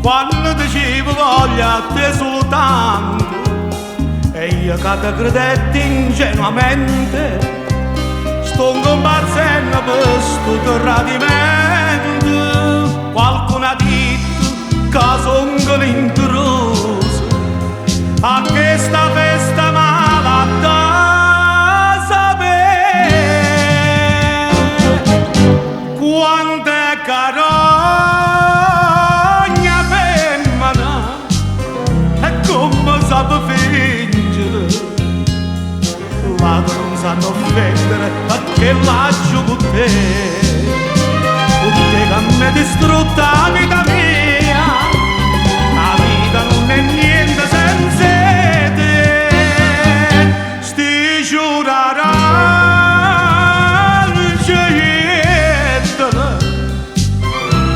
quando dicevo voglia a te soltanto e io che ti credetti ingenuamente sto comparsendo per sto tradimento. Qualcuno ha detto che sono un intruso a questa festa malata sapere quante carogna femmina e come sape fingere la che non sanno offendere perché lascio con te che mi ha distrutta la vita mia. La vita non è niente senza te. Sti giurarangettele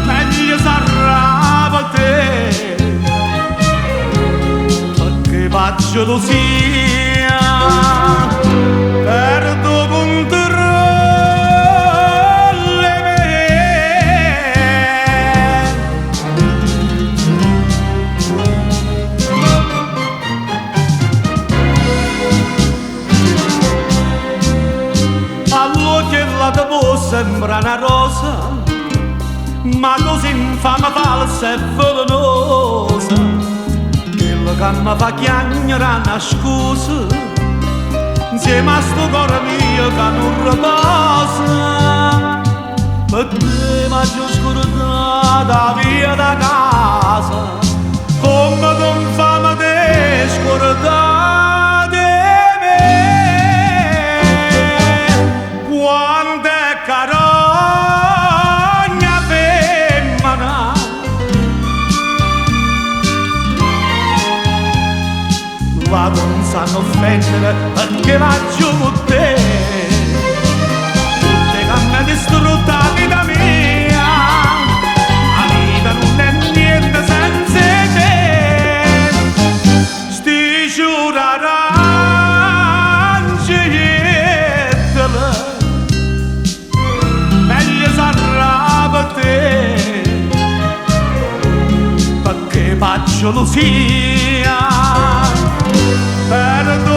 meglio s'arrava te perché va gelosia perdo controllo all'occhio la te può sembrare una rosa ma così infame, falsa e velenosa quello che mi fa chiagnare una scusa insieme a sto cuore mio che non riposa per te mi ho scordata via da casa come con fame te scordate me. Quante carogna femmina la non sanno offendere perché faccio con te che mi ha distrutta la vita mia. La vita non è niente senza te. Sti giurarangettele meglio s'arrava te perché faccio lusia perdo